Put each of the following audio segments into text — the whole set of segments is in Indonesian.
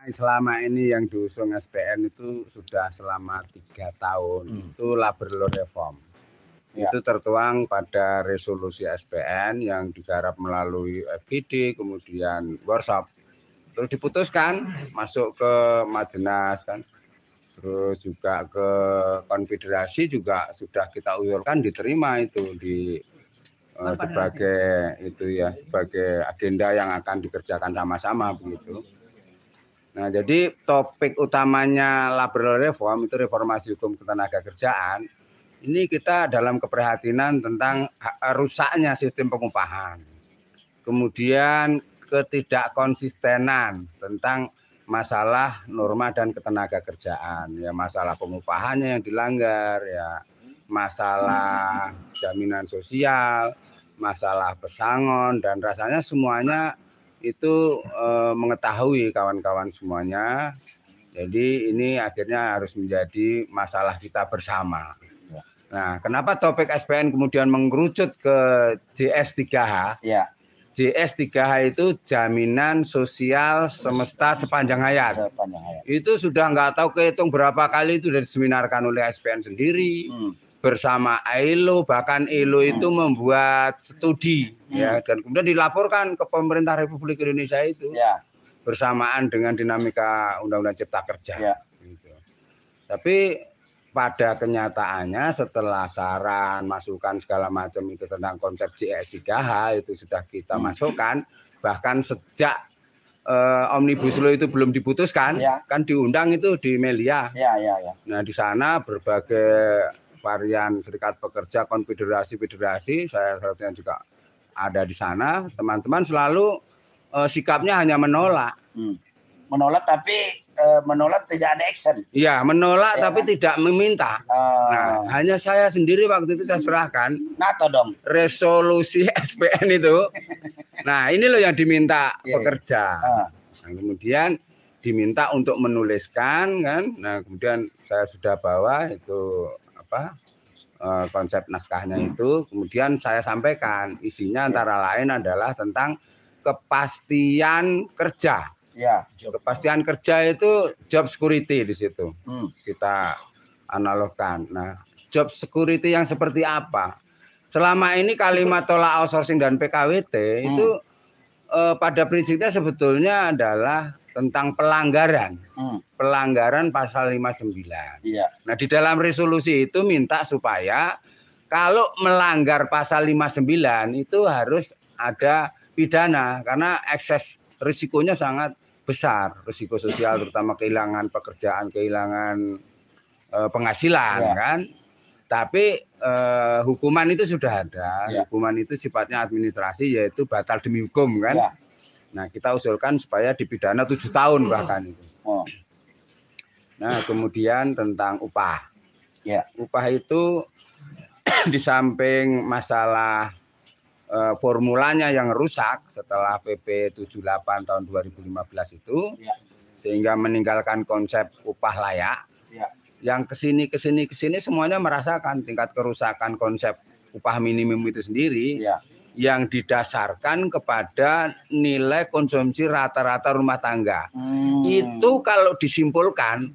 Selama ini yang diusung SPN itu sudah selama 3 tahun, itu labor law reform. Ya. Itu tertuang pada resolusi SPN yang digarap melalui FGD, kemudian workshop. Terus diputuskan masuk ke Majenas kan. Terus juga ke konfederasi juga sudah kita usulkan, diterima itu sebagai sebagai agenda yang akan dikerjakan sama-sama begitu. Nah, jadi topik utamanya labor law reform itu reformasi hukum ketenagakerjaan. Ini kita dalam keprihatinan tentang rusaknya sistem pengupahan. Kemudian ketidakkonsistenan tentang masalah norma dan ketenagakerjaan. Ya, masalah pengupahannya yang dilanggar, ya, masalah jaminan sosial, masalah pesangon, dan rasanya semuanya itu mengetahui kawan-kawan semuanya. Jadi ini akhirnya harus menjadi masalah kita bersama. Nah, kenapa topik SPN kemudian mengerucut ke JS3H? Ya. JS3H itu jaminan sosial semesta sepanjang hayat. Itu sudah nggak tahu kehitung berapa kali itu diseminarkan oleh SPN sendiri. Bersama ILO, bahkan ILO itu membuat studi ya, dan kemudian dilaporkan ke pemerintah Republik Indonesia itu ya, bersamaan dengan dinamika Undang-Undang Cipta Kerja ya. Gitu. Tapi pada kenyataannya setelah saran, masukan segala macam itu tentang konsep JS3H itu sudah kita masukkan, bahkan sejak Omnibus Law itu belum diputuskan ya, kan diundang itu di Melia ya. Nah, di sana berbagai varian serikat pekerja, konfederasi, federasi, saya juga ada di sana. Teman-teman selalu sikapnya hanya menolak. Menolak tapi menolak tidak ada action. Iya, menolak ya, tapi kan? Tidak meminta. Nah, hanya saya sendiri waktu itu saya serahkan. NATO dong. Resolusi SPN itu. Nah, ini loh yang diminta pekerja. Nah, kemudian diminta untuk menuliskan kan. Nah, kemudian saya sudah bawa itu konsep naskahnya itu, kemudian saya sampaikan isinya antara lain adalah tentang kepastian kerja. Ya. Kepastian kerja itu job security di situ kita analogkan. Nah, job security yang seperti apa? Selama ini kalimat tolak outsourcing dan PKWT itu pada prinsipnya sebetulnya adalah tentang pelanggaran. Pelanggaran pasal 59. Iya. Nah, di dalam resolusi itu minta supaya kalau melanggar pasal 59 itu harus ada pidana karena ekses risikonya sangat besar, risiko sosial terutama kehilangan pekerjaan, kehilangan penghasilan kan. Tapi hukuman itu sudah ada. Ya. Hukuman itu sifatnya administrasi, yaitu batal demi hukum kan. Ya. Nah, kita usulkan supaya dipidana 7 tahun bahkan itu. Nah, kemudian tentang upah. Ya. Upah itu di samping masalah formulanya yang rusak setelah PP 78 tahun 2015 itu, ya, sehingga meninggalkan konsep upah layak. Ya. Yang kesini semuanya merasakan tingkat kerusakan konsep upah minimum itu sendiri. Ya. Yang didasarkan kepada nilai konsumsi rata-rata rumah tangga. Itu kalau disimpulkan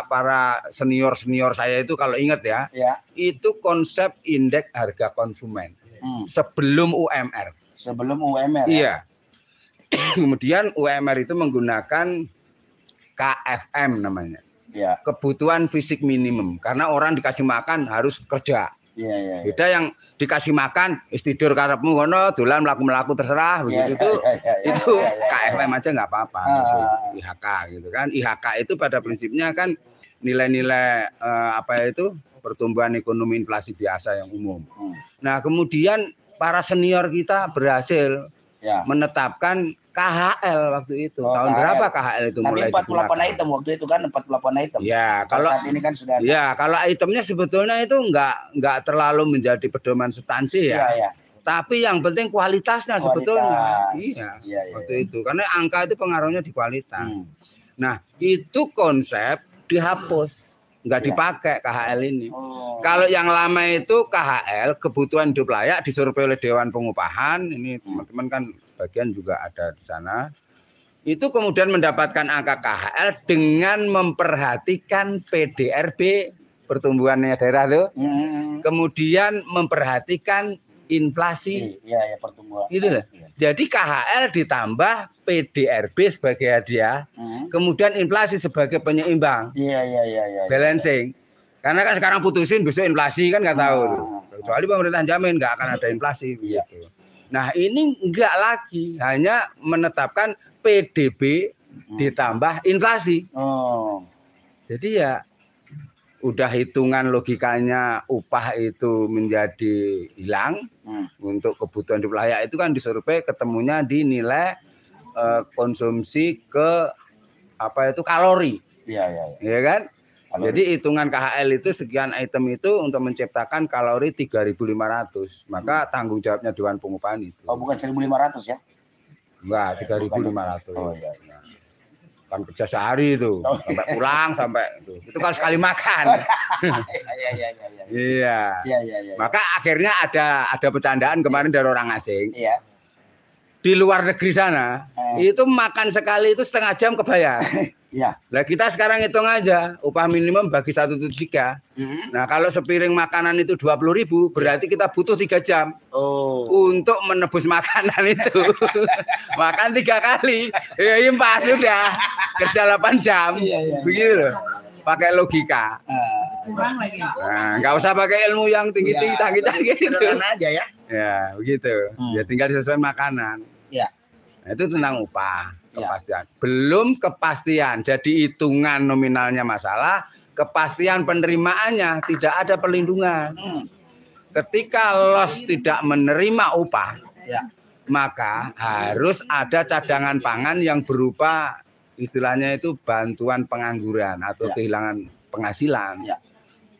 para senior saya itu kalau ingat ya, itu konsep indeks harga konsumen sebelum UMR. Sebelum UMR. Iya. Kemudian UMR itu menggunakan KFM namanya. Ya. Kebutuhan fisik minimum, karena orang dikasih makan harus kerja. Ya. Beda yang dikasih makan tidur karepmu ngono, dolan mlaku-mlaku terserah begitu itu KFM aja nggak apa-apa gitu. IHK gitu kan. IHK itu pada prinsipnya kan nilai-nilai pertumbuhan ekonomi inflasi biasa yang umum. Nah, kemudian para senior kita berhasil menetapkan KHL waktu itu. Tahun KHL. Berapa KHL itu mulai digunakan? 48 item waktu itu kan, 48 item. Ya, kalau saat ini kan sudah ada. Ya, kalau itemnya sebetulnya itu nggak terlalu menjadi pedoman substansi ya. Ya. Tapi yang penting kualitasnya sebetulnya. Iya. Waktu itu. Karena angka itu pengaruhnya di kualitas. Nah, itu konsep dihapus. Nggak dipakai KHL ini. Kalau yang lama itu KHL, kebutuhan hidup layak, disurvei oleh Dewan Pengupahan. Ini teman-teman kan bagian juga ada di sana. itu kemudian mendapatkan angka KHL dengan memperhatikan PDRB pertumbuhannya daerah tuh, kemudian memperhatikan inflasi, pertumbuhan. Gitu loh. Jadi KHL ditambah PDRB sebagai hadiah, kemudian inflasi sebagai penyeimbang, balancing. Karena kan sekarang putusin besok inflasi kan nggak tahu, kecuali pemerintah jamin nggak akan ada inflasi. Gitu. Nah ini enggak lagi, hanya menetapkan PDB ditambah inflasi. Jadi ya udah hitungan logikanya upah itu menjadi hilang. Untuk kebutuhan hidup layak itu kan disurvei ketemunya di nilai konsumsi ke kalori. Iya kan? Kalori. Jadi hitungan KHL itu sekian item itu untuk menciptakan kalori 3.500. Maka tanggung jawabnya Dewan Pengupahan itu. Oh, bukan 1.500 ya? Enggak, 3.500. Oh iya. Kan kerja sehari itu, sampai pulang sampai itu kan sekali makan. Iya. Maka akhirnya ada bercandaan kemarin dari orang asing. Iya. Di luar negeri sana itu makan sekali itu setengah jam kebayar. Iya. Nah kita sekarang hitung aja upah minimum bagi 173. Nah kalau sepiring makanan itu 20.000 berarti kita butuh 3 jam untuk menebus makanan itu. Makan 3 kali, ya pas sudah kerja 8 jam, begitu loh. Pakai logika. Kurang lagi. Nah, nggak usah pakai ilmu yang tinggi-tinggi, canggih-canggih itu. Aja ya. Ya begitu. Ya tinggal sesuai makanan. Ya. Nah, itu tentang upah kepastian. Belum kepastian. Jadi hitungan nominalnya masalah, kepastian penerimaannya tidak ada perlindungan. Ketika los tidak menerima upah, maka harus ada cadangan pangan yang berupa istilahnya itu bantuan pengangguran atau kehilangan penghasilan.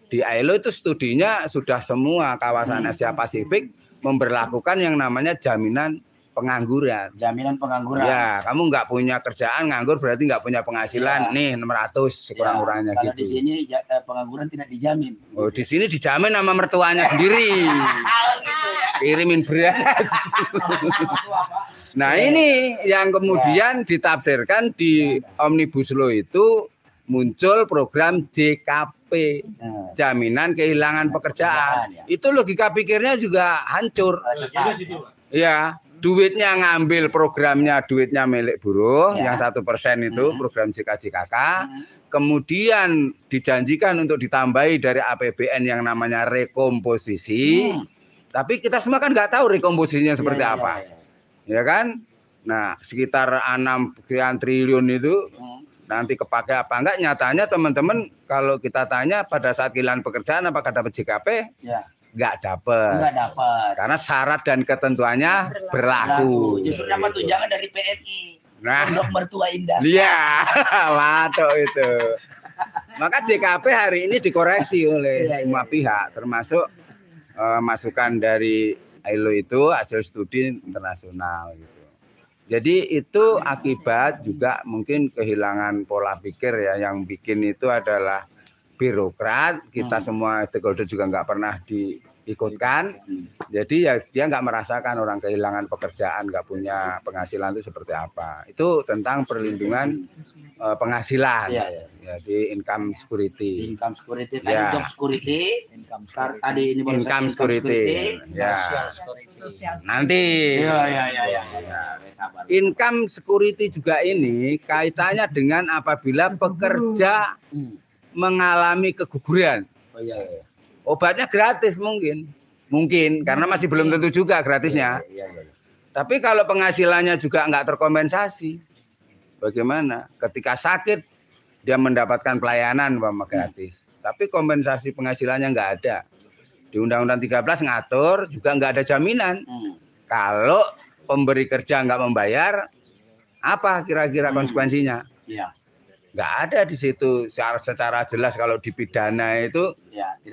Di ILO itu studinya sudah semua kawasan Asia Pasifik memberlakukan yang namanya jaminan pengangguran. Jaminan pengangguran. Ya, kamu nggak punya kerjaan, nganggur berarti nggak punya penghasilan. Nih 600 sekurang-kurangnya gitu. Kalau di sini pengangguran tidak dijamin. Oh, di sini dijamin sama mertuanya sendiri. Kirimin beras. Nah, ini yang kemudian ditafsirkan di Omnibus Law itu muncul program JKP, jaminan kehilangan pekerjaan. Itu logika pikirnya juga hancur. Ya, duitnya ngambil programnya, duitnya milik buruh yang 1% itu program JKJKK. Kemudian dijanjikan untuk ditambahi dari APBN yang namanya rekomposisi. Tapi kita semua kan nggak tahu rekomposisinya seperti apa. Ya kan? Nah, sekitar 6 sekian triliun itu nanti kepake apa enggak, nyatanya teman-teman kalau kita tanya pada saat kehilangan pekerjaan apakah dapat JKP? Enggak dapat. Enggak dapat. Karena syarat dan ketentuannya berlaku. Justru dapat tunjangan dari PNI. Nah, Pondok Mertua Indah. Iya, waduh itu. Maka JKP hari ini dikoreksi oleh semua pihak, termasuk masukan dari ILO itu hasil studi internasional gitu. Jadi itu akibat juga mungkin kehilangan pola pikir ya, yang bikin itu adalah birokrat. Kita semua stakeholder juga nggak pernah diikutkan. Jadi ya dia nggak merasakan orang kehilangan pekerjaan, nggak punya penghasilan itu seperti apa. Itu tentang perlindungan penghasilan. Jadi income security. Income security, tadi job security, tadi ini baru income security. Ya. Nanti. Income security juga ini kaitannya dengan apabila pekerja mengalami keguguran. Obatnya gratis mungkin karena masih belum tentu juga gratisnya. Tapi kalau penghasilannya juga nggak terkompensasi, bagaimana? Ketika sakit dia mendapatkan pelayanan gratis, tapi kompensasi penghasilannya nggak ada. Di Undang-Undang 13 ngatur juga nggak ada jaminan. Kalau pemberi kerja nggak membayar, apa kira-kira konsekuensinya? Nggak ada di situ secara jelas. Kalau dipidana itu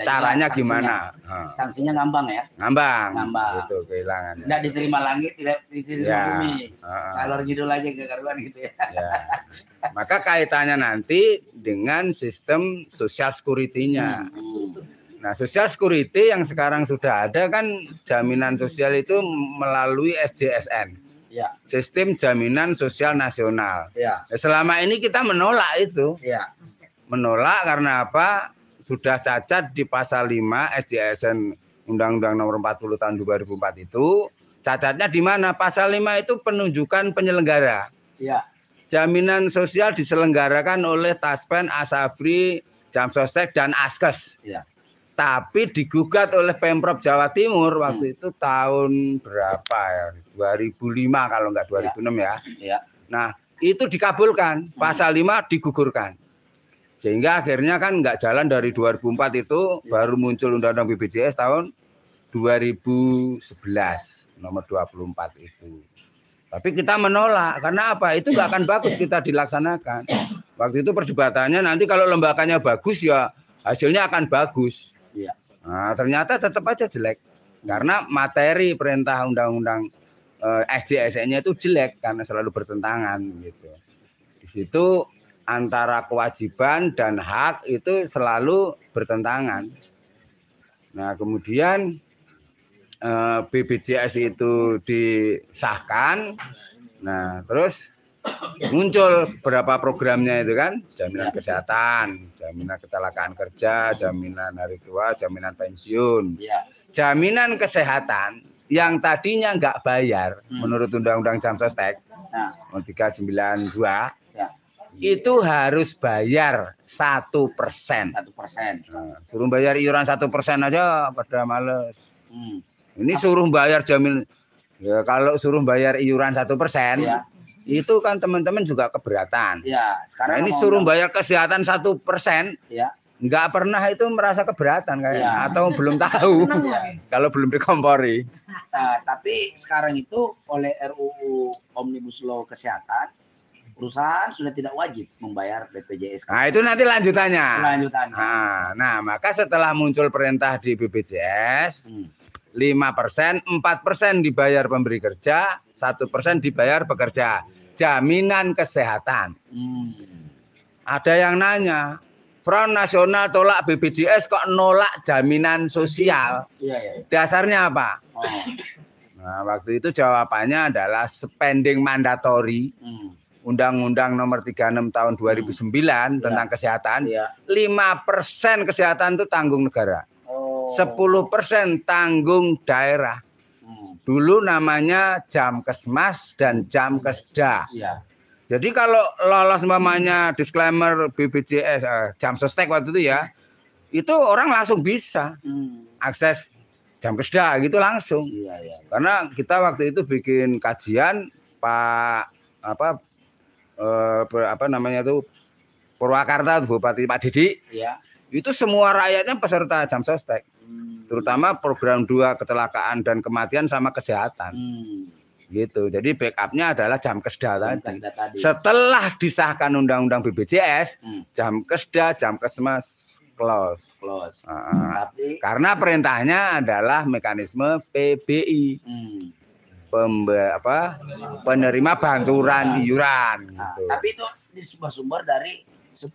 caranya gimana? Sanksinya ngambang ya? Ngambang. Itu kehilangan. Nggak diterima langit, tidak diterima bumi. Kalau ngidul aja ke karuan gitu ya. Maka kaitannya nanti dengan sistem social security-nya. Nah, social security yang sekarang sudah ada kan jaminan sosial itu melalui SJSN. Sistem jaminan sosial nasional. Selama ini kita menolak itu. Menolak karena apa? Sudah cacat di pasal 5 SJSN Undang-Undang Nomor 40 tahun 2004 itu. Cacatnya di mana? Pasal 5 itu penunjukan penyelenggara. Jaminan sosial diselenggarakan oleh Taspen, Asabri, Jamsostek dan Askes. Tapi digugat oleh Pemprov Jawa Timur waktu itu tahun berapa ya? 2005 kalau enggak 2006 ya. Nah, itu dikabulkan. Pasal 5 digugurkan. Sehingga akhirnya kan enggak jalan dari 2004 itu baru muncul Undang-Undang BPJS tahun 2011 nomor 24 itu. Tapi kita menolak karena apa? Itu nggak akan bagus kita dilaksanakan. Waktu itu perdebatannya nanti kalau lembaganya bagus ya hasilnya akan bagus. Nah, ternyata tetap aja jelek karena materi perintah undang-undang SJSN-nya itu jelek karena selalu bertentangan gitu. Di situ antara kewajiban dan hak itu selalu bertentangan. Nah, kemudian BPJS itu disahkan. Nah, terus muncul beberapa programnya itu kan, jaminan kesehatan, jaminan kecelakaan kerja, jaminan hari tua, jaminan pensiun. Jaminan kesehatan yang tadinya nggak bayar menurut Undang-Undang Jamsostek 392 itu harus bayar 1%. Nah, suruh bayar iuran 1% aja pada males. Ini suruh bayar jaminan, ya kalau suruh bayar iuran 1%, itu kan teman-teman juga keberatan. Nah, ini suruh bayar kesehatan 1%, nggak pernah itu merasa keberatan kayaknya, atau belum tahu kalau belum dikompori. Nah, tapi sekarang itu oleh RUU Omnibus Law Kesehatan, perusahaan sudah tidak wajib membayar BPJS. Nah, itu nanti lanjutannya. Nah, maka setelah muncul perintah di BPJS, 5%, 4% dibayar pemberi kerja, 1% dibayar pekerja. Jaminan kesehatan. Ada yang nanya, Front Nasional tolak BPJS kok nolak jaminan sosial? Dasarnya apa? Nah, waktu itu jawabannya adalah spending mandatory. Undang-Undang Nomor 36 tahun 2009 tentang kesehatan, 5% kesehatan itu tanggung negara, 10% tanggung daerah. Dulu namanya Jamkesmas dan Jamkesda. Jadi kalau lolos namanya disclaimer BPJS, Jamsostek waktu itu ya, itu orang langsung bisa akses Jamkesda gitu langsung. Karena kita waktu itu bikin kajian Pak Purwakarta, Bupati Pak Didi, itu semua rakyatnya peserta Jamsostek, terutama program 2 kecelakaan dan kematian sama kesehatan, gitu. Jadi backupnya adalah Jamkesda tadi. Setelah disahkan Undang-Undang BPJS, Jamkesda, Jamkesmas close. Karena perintahnya adalah mekanisme PBI. Penerima bantuan iuran gitu. Tapi itu sumber dari 10%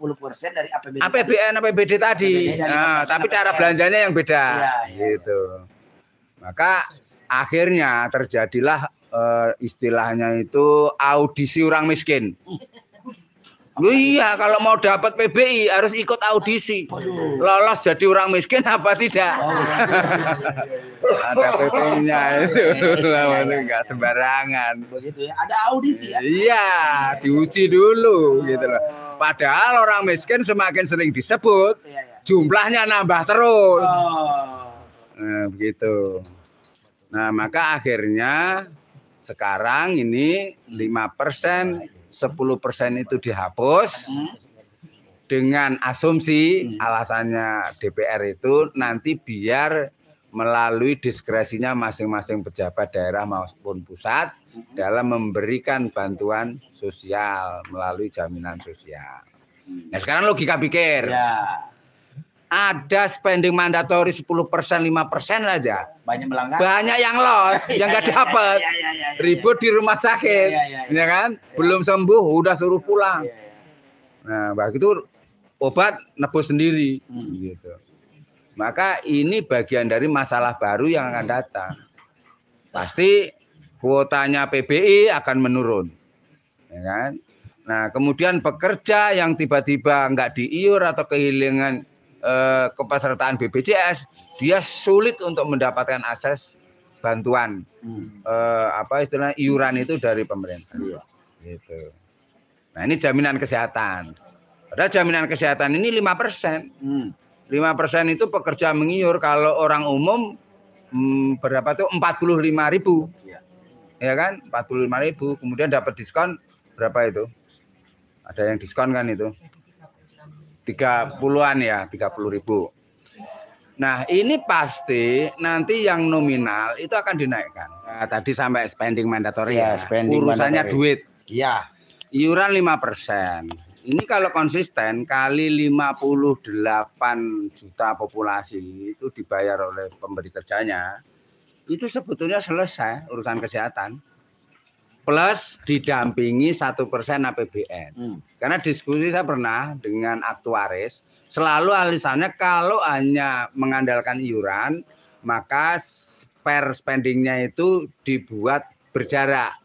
dari APBD. APBD tadi. Nah, tapi cara belanjanya yang beda gitu. Maka akhirnya terjadilah istilahnya itu audisi orang miskin. Iya, kalau mau dapat PBI harus ikut audisi. Lolos jadi orang miskin apa tidak? Ada PP-nya itu, nggak sembarangan. Begitu ya, ada audisi ya? Iya, diuji dulu gitu loh. Padahal orang miskin semakin sering disebut, jumlahnya nambah terus. Nah, begitu. Nah, maka akhirnya sekarang ini 5%, 10% itu dihapus dengan asumsi alasannya DPR itu nanti biar melalui diskresinya masing-masing pejabat daerah maupun pusat dalam memberikan bantuan sosial melalui jaminan sosial. Nah, sekarang logika pikir. Ada spending mandatory 10%, 5% aja. Banyak melanggar. Banyak yang loss, yang nggak dapat. Ribut di rumah sakit, ya kan? Belum sembuh, udah suruh pulang. Nah, begitu obat nebus sendiri, gitu. Maka ini bagian dari masalah baru yang akan datang. Pasti kuotanya PBI akan menurun, ya kan? Nah, kemudian pekerja yang tiba-tiba nggak diiur atau kehilangan kepesertaan BPJS, dia sulit untuk mendapatkan akses bantuan apa istilahnya iuran itu dari pemerintah. Gitu. Nah, ini jaminan kesehatan. Padahal jaminan kesehatan ini 5%. 5% itu pekerja mengiur, kalau orang umum berapa tuh 45.000. Ya kan? 45.000, kemudian dapat diskon berapa itu? Ada yang diskon kan itu? 30-an ya, 30.000. Nah, ini pasti nanti yang nominal itu akan dinaikkan. Nah, tadi sampai spending mandatory ya. Urusannya mandatory. Duit. Iya. Iuran 5%. Ini kalau konsisten kali 58 juta populasi itu dibayar oleh pemberi kerjanya, itu sebetulnya selesai urusan kesehatan. Plus didampingi 1% APBN. Karena diskusi saya pernah dengan aktuaris, selalu alasannya kalau hanya mengandalkan iuran, maka per spendingnya itu dibuat berjarak.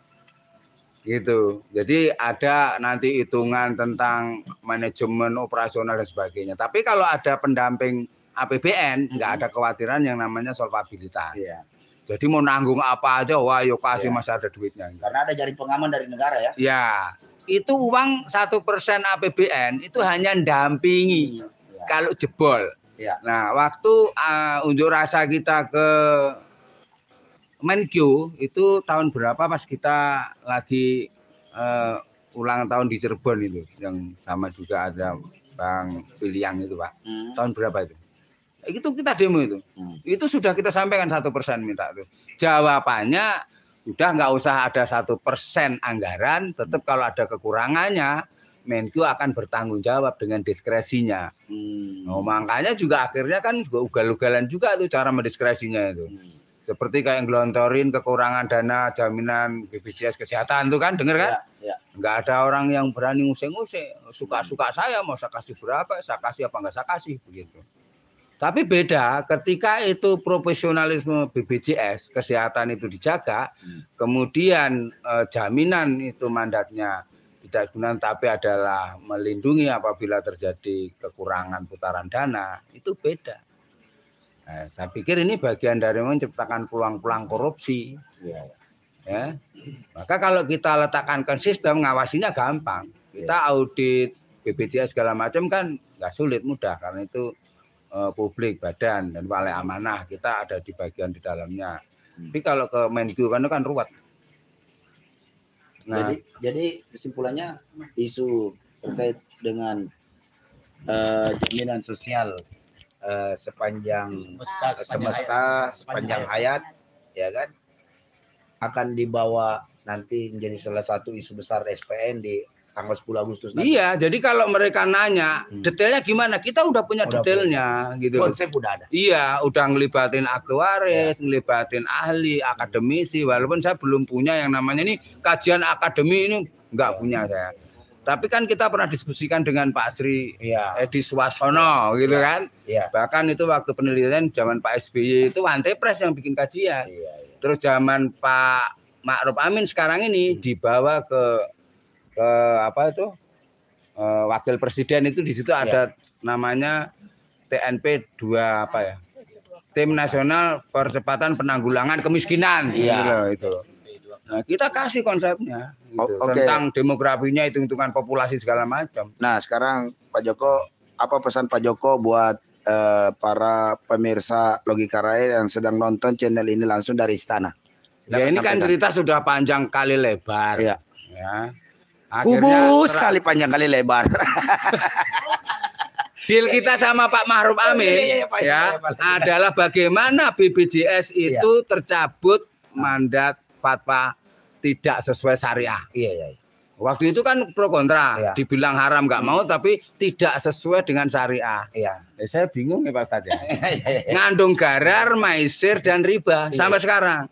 Gitu. Jadi ada nanti hitungan tentang manajemen operasional dan sebagainya. Tapi kalau ada pendamping APBN, nggak ada kekhawatiran yang namanya solvabilitas. Jadi mau nanggung apa aja, wah yuk kasih masih ada duitnya. Karena ada jaring pengaman dari negara ya. Ya, itu uang 1% APBN itu hanya dampingi kalau jebol. Nah, waktu unjuk rasa kita ke Menkyu itu tahun berapa pas kita lagi ulang tahun di Cirebon itu, yang sama juga ada Bang Piliang itu Pak. Tahun berapa itu? Itu kita demo itu. Itu sudah kita sampaikan 1% minta itu. Jawabannya udah nggak usah ada 1% anggaran, tetap kalau ada kekurangannya Menkyu akan bertanggung jawab dengan diskresinya. Nah, makanya juga akhirnya kan juga ugal-ugalan juga tuh cara mendiskresinya itu. Seperti kayak ngelontorin kekurangan dana jaminan BPJS kesehatan tuh kan, denger kan? Nggak ada orang yang berani ngusik-ngusik. Suka-suka saya mau saya kasih berapa, saya kasih apa nggak saya kasih begitu. Tapi beda ketika itu profesionalisme BPJS kesehatan itu dijaga, kemudian jaminan itu mandatnya tidak guna tapi adalah melindungi apabila terjadi kekurangan putaran dana, itu beda. Nah, saya pikir ini bagian dari menciptakan peluang-peluang korupsi. Ya. Maka kalau kita letakkan ke sistem, ngawasinya gampang. Kita audit BPJS segala macam kan nggak sulit, mudah karena itu publik, badan dan balai amanah kita ada di bagian di dalamnya. Tapi kalau ke Menkyu kan ruwet. Nah, jadi kesimpulannya isu terkait dengan jaminan sosial sepanjang semesta sepanjang hayat, ya kan, akan dibawa nanti menjadi salah satu isu besar SPN di tanggal 10 Agustus nanti. Iya, jadi kalau mereka nanya detailnya gimana, kita udah punya detailnya gitu. Konsep udah ada. Iya, udah ngelibatin aktuaris, ngelibatin ahli, akademisi, walaupun saya belum punya yang namanya ini kajian akademi, ini nggak punya saya. Tapi kan kita pernah diskusikan dengan Pak Sri Edi Suwasono gitu kan. Bahkan itu waktu penelitian zaman Pak SBY itu Antepres yang bikin kajian. Terus zaman Pak Ma'ruf Amin sekarang ini dibawa ke apa itu wakil presiden itu, di situ ada namanya TNP 2 apa ya, Tim Nasional Percepatan Penanggulangan Kemiskinan itu. Nah, kita kasih konsepnya gitu, tentang demografinya, hitung-hitungan populasi segala macam. Nah, sekarang Pak Joko, apa pesan Pak Joko buat para pemirsa Logika Rakyat yang sedang nonton channel ini langsung dari istana? Ya, ini kan cerita sudah panjang kali lebar. Ya. Kubus sekali panjang kali lebar. Deal kita sama Pak Ma'ruf Amin adalah bagaimana BPJS itu tercabut mandat fatwa tidak sesuai syariah. Waktu itu kan pro kontra, dibilang haram nggak mau, tapi tidak sesuai dengan syariah. Saya bingung ya Pak Ustadz ya. Ngandung garar, maisir dan riba sampai sekarang.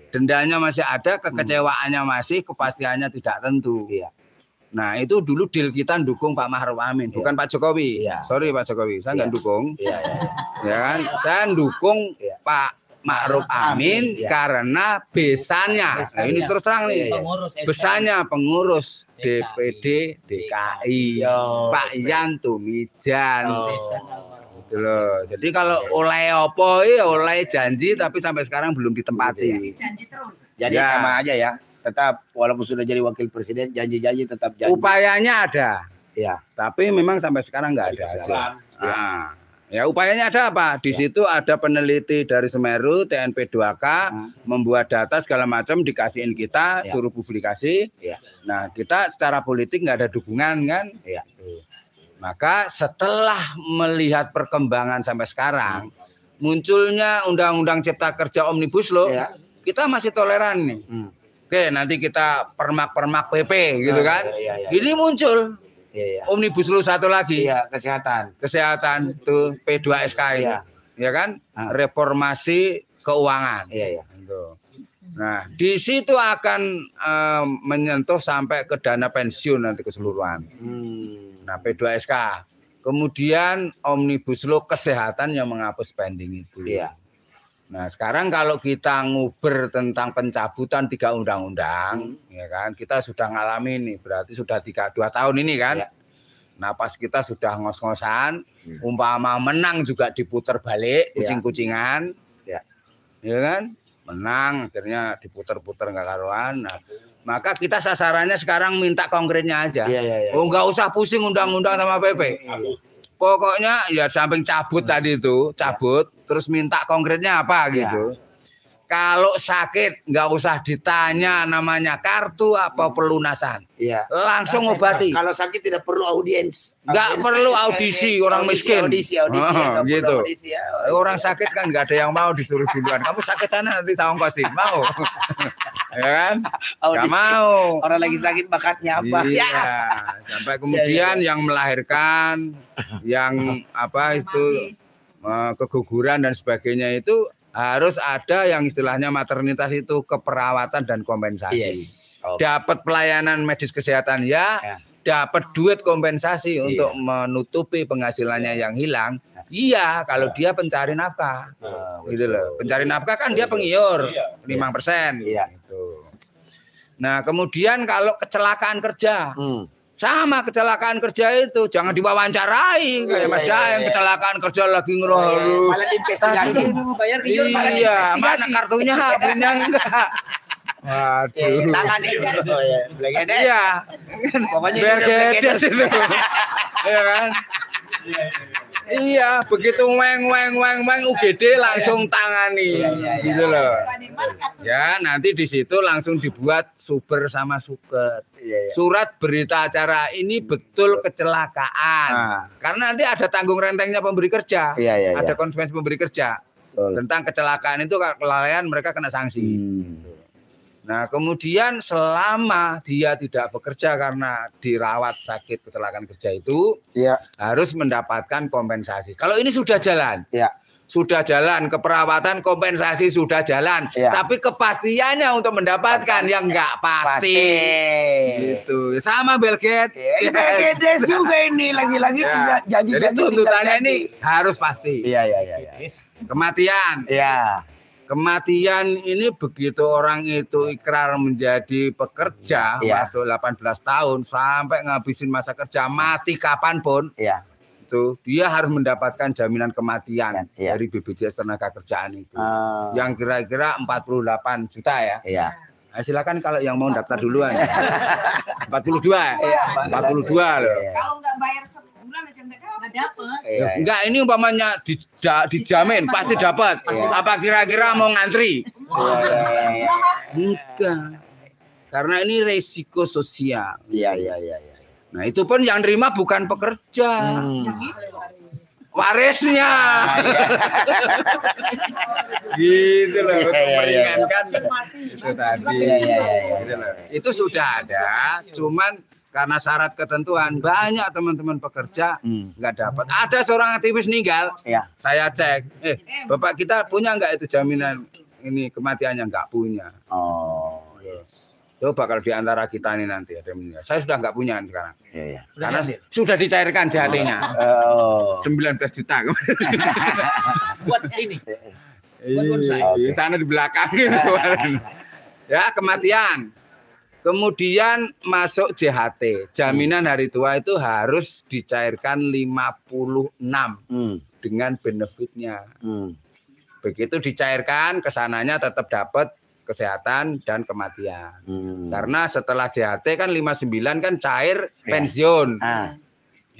Dendanya masih ada, kekecewaannya masih, kepastiannya tidak tentu. Nah, itu dulu deal kita dukung Pak Ma'ruf Amin, bukan Pak Jokowi. Sorry Pak Jokowi, saya nggak dukung. Ya kan? Saya dukung Pak Ma'ruf Amin karena besannya. Nah, ini terus terang nih. Besannya pengurus DPD DKI Pak Ian Tumijan. Gitu loh. Jadi kalau oleh opo ya oleh janji tapi sampai sekarang belum ditempati. Janji terus. Jadi sama aja ya. Tetap walaupun sudah jadi wakil presiden janji-janji tetap janji. Upayanya ada. Ya. Tapi memang sampai sekarang nggak ada hasil. Nah, ya upayanya ada apa? Di situ ada peneliti dari Semeru, TNP 2K, membuat data segala macam dikasihin kita, suruh publikasi. Nah, kita secara politik nggak ada dukungan kan? Maka setelah melihat perkembangan sampai sekarang, munculnya Undang-Undang Cipta Kerja Omnibus Law, kita masih toleran nih. Oke, nanti kita permak-permak PP gitu kan. Ini muncul Omnibus Law satu lagi. Kesehatan tuh P2SK itu. Ya kan? Reformasi keuangan. Nah, di situ akan menyentuh sampai ke dana pensiun nanti keseluruhan. Nah, P2SK. Kemudian Omnibus Law kesehatan yang menghapus spending itu. Nah, sekarang kalau kita nguber tentang pencabutan 3 undang-undang, ya kan, kita sudah ngalami nih, berarti sudah 2 tahun ini kan. Nah, pas kita sudah ngos-ngosan, umpama menang juga diputer balik, kucing-kucingan, ya kan, menang, akhirnya diputer-puter nggak karuan. Nah, maka kita sasarannya sekarang minta konkretnya aja. Oh, nggak usah pusing undang-undang sama PP. Pokoknya ya samping cabut tadi itu, cabut, terus minta konkretnya apa gitu. Kalau sakit nggak usah ditanya namanya kartu apa pelunasan, langsung obati. Kalau sakit tidak perlu audiens, nggak perlu audisi orang miskin, gitu. Orang sakit kan nggak ada yang mau disuruh duluan. Kamu sakit sana nanti saya ongkosin, mau? Ya kan? Nggak mau. Orang lagi sakit bakatnya apa? Iya. Sampai kemudian yang melahirkan, yang apa itu keguguran dan sebagainya itu harus ada yang istilahnya maternitas itu keperawatan dan kompensasi. Dapat pelayanan medis kesehatan dapat duit kompensasi untuk menutupi penghasilannya yang hilang. Iya, kalau dia pencari nafkah. Gitu loh. Pencari nafkah kan dia pengiur 5%. Gitu. Nah, kemudian kalau kecelakaan kerja. Sama kecelakaan kerja itu jangan diwawancarai kayak Mas yang kecelakaan kerja lagi ngeroh. Malah diinvestigasi. Iya, mana kartunya, belinya enggak. Waduh. Tangan Iya. Pokoknya beres itu. Iya kan? Iya, begitu weng UGD langsung tangani, gitu loh. Ya, nanti di situ langsung dibuat suber sama suket. Surat berita acara ini betul kecelakaan. Karena nanti ada tanggung rentengnya pemberi kerja, ada konsekuensi pemberi kerja tentang kecelakaan itu kelalaian mereka kena sanksi. Nah, kemudian selama dia tidak bekerja karena dirawat sakit kecelakaan kerja itu, harus mendapatkan kompensasi. Kalau ini sudah jalan, sudah jalan, keperawatan kompensasi sudah jalan, tapi kepastiannya untuk mendapatkan yang nggak pasti. Gitu. Sama Bill Gates. Bill Gates juga ini lagi-lagi janji-janji. Jadi tuntutannya ini harus pasti. Kematian. Kematian ini begitu orang itu ikrar menjadi pekerja masuk 18 tahun sampai ngabisin masa kerja mati kapanpun itu dia harus mendapatkan jaminan kematian dari BPJS Tenagakerjaan itu yang kira-kira 48 juta ya. Nah, silakan kalau yang mau daftar duluan. 42 loh. Kalau nggak bayar sebulan aja nggak dapat. Enggak, ini umpamanya dijamin pasti dapat. Apa kira-kira mau ngantri? Bukan. Karena ini resiko sosial. Nah, itu pun yang nerima bukan pekerja. Warisnya. Gitu loh, untuk meringankan itu tadi. Gitu loh. Itu sudah ada, cuman karena syarat ketentuan banyak teman-teman pekerja nggak dapat. Ada seorang aktivis meninggal, saya cek, Bapak kita punya nggak itu jaminan ini kematiannya? Nggak punya. Coba kalau diantara kita ini nanti ada yang meninggal. Saya sudah nggak punya sekarang. Karena sudah dicairkan JHT-nya. 19 juta. Buat ini. Di sana di belakang gitu. Ya, kematian. Kemudian masuk JHT, jaminan hari tua itu harus dicairkan 56 dengan benefitnya. Begitu dicairkan, kesananya tetap dapat kesehatan dan kematian. Karena setelah JHT kan 59 kan cair pensiun.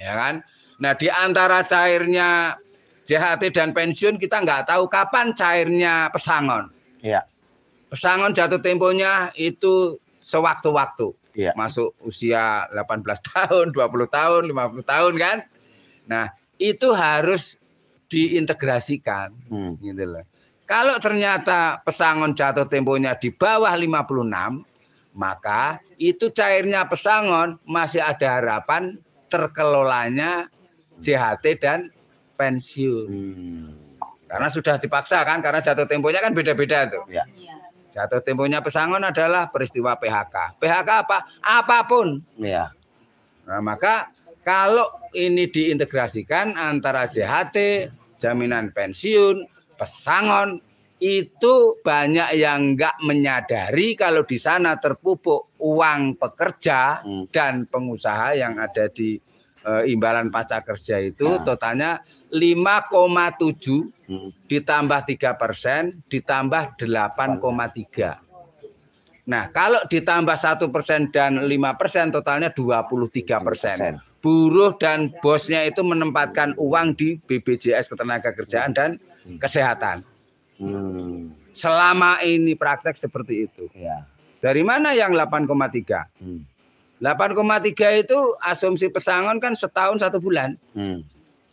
Ya kan? Nah, di antara cairnya JHT dan pensiun kita nggak tahu kapan cairnya pesangon. Pesangon jatuh temponya itu sewaktu-waktu. Masuk usia 18 tahun, 20 tahun, 50 tahun kan. Nah, itu harus diintegrasikan gitu loh. Kalau ternyata pesangon jatuh temponya di bawah 56, maka itu cairnya pesangon masih ada harapan terkelolanya JHT dan pensiun. Karena sudah dipaksa kan, karena jatuh temponya kan beda-beda tuh. Jatuh temponya pesangon adalah peristiwa PHK. PHK apa? Apapun. Nah, maka kalau ini diintegrasikan antara JHT, jaminan pensiun, pesangon, itu banyak yang nggak menyadari kalau di sana terpupuk uang pekerja dan pengusaha yang ada di imbalan pajak kerja itu totalnya 5,7 ditambah 3% ditambah 8,3. Nah, kalau ditambah 1% dan 5% totalnya 23%. Buruh dan bosnya itu menempatkan uang di BPJS Ketenagakerjaan dan Kesehatan. Selama ini praktek seperti itu. Dari mana yang 8,3? 8,3 itu asumsi pesangon kan setahun 1 bulan.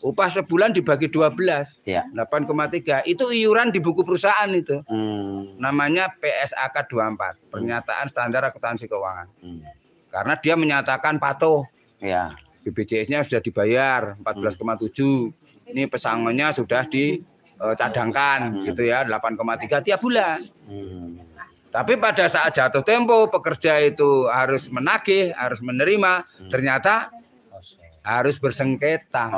Upah sebulan dibagi 12, 8,3. Itu iuran di buku perusahaan itu. Namanya PSAK 24, Pernyataan Standar Akuntansi Keuangan. Karena dia menyatakan patuh. BPJS-nya sudah dibayar 14,7. Ini pesangonnya sudah dicadangkan gitu ya, 8,3 tiap bulan. Tapi pada saat jatuh tempo pekerja itu harus menagih, harus menerima, ternyata harus bersengketa.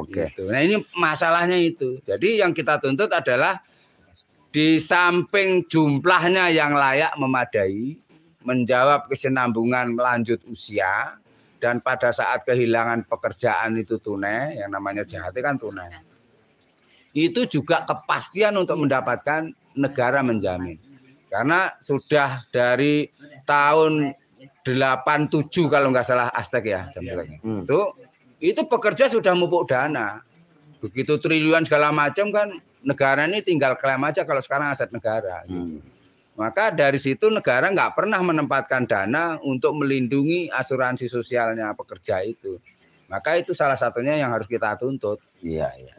Gitu. Nah, ini masalahnya itu. Jadi yang kita tuntut adalah di samping jumlahnya yang layak memadai, menjawab kesinambungan lanjut usia, dan pada saat kehilangan pekerjaan itu tunai, yang namanya JHT kan tunai. Itu juga kepastian untuk mendapatkan negara menjamin. Karena sudah dari tahun 87 kalau nggak salah Aztek ya, itu pekerja sudah mupuk dana, begitu triliunan segala macam kan, negara ini tinggal klaim aja kalau sekarang aset negara. Maka dari situ negara nggak pernah menempatkan dana untuk melindungi asuransi sosialnya pekerja itu. Maka itu salah satunya yang harus kita tuntut.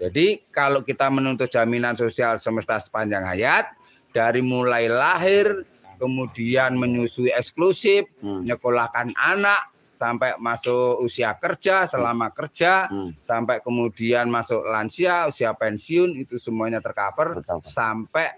Jadi kalau kita menuntut jaminan sosial semesta sepanjang hayat, dari mulai lahir, kemudian menyusui eksklusif, menyekolahkan anak, sampai masuk usia kerja, selama kerja, sampai kemudian masuk lansia, usia pensiun, itu semuanya tercover, sampai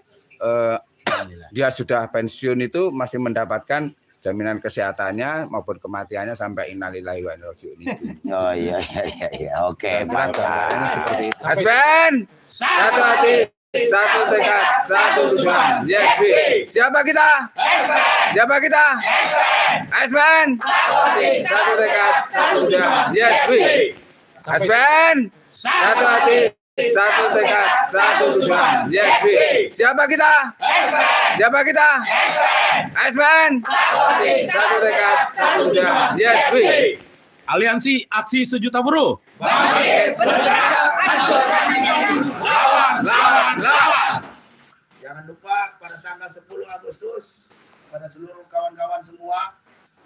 dia sudah pensiun itu masih mendapatkan jaminan kesehatannya maupun kematiannya sampai innalillahi wa inna ilaihi raji'un. Oke, gambarannya seperti itu. Asben, satu hati, satu tekad, satu tujuan. Yes, siapa kita? Siapa kita? Asben. Satu tekad, satu tujuan. Yes, Asben. Satu hati, satu tekad, satu tujuan. Yes, siapa kita? Siapa kita? Asben. Satu tekad, satu tujuan. Yes, Aliansi Aksi Sejuta Buruh. Bangkit, bergerak, hancurkan lawan. Jangan lupa pada tanggal 10 Agustus pada seluruh kawan-kawan semua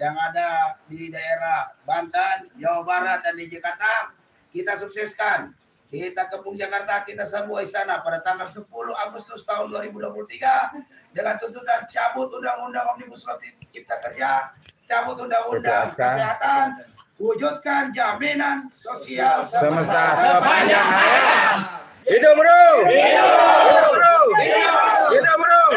yang ada di daerah Banten, Jawa Barat dan di Jakarta, kita sukseskan. Kita kepung Jakarta, kita semua istana pada tanggal 10 Agustus tahun 2023 dengan tuntutan cabut Undang-Undang Omnibus Law Cipta Kerja, cabut Undang-Undang Kesehatan, wujudkan jaminan sosial semesta sepanjang hayat. Hidup buruh! Hidup buruh! Hidup buruh!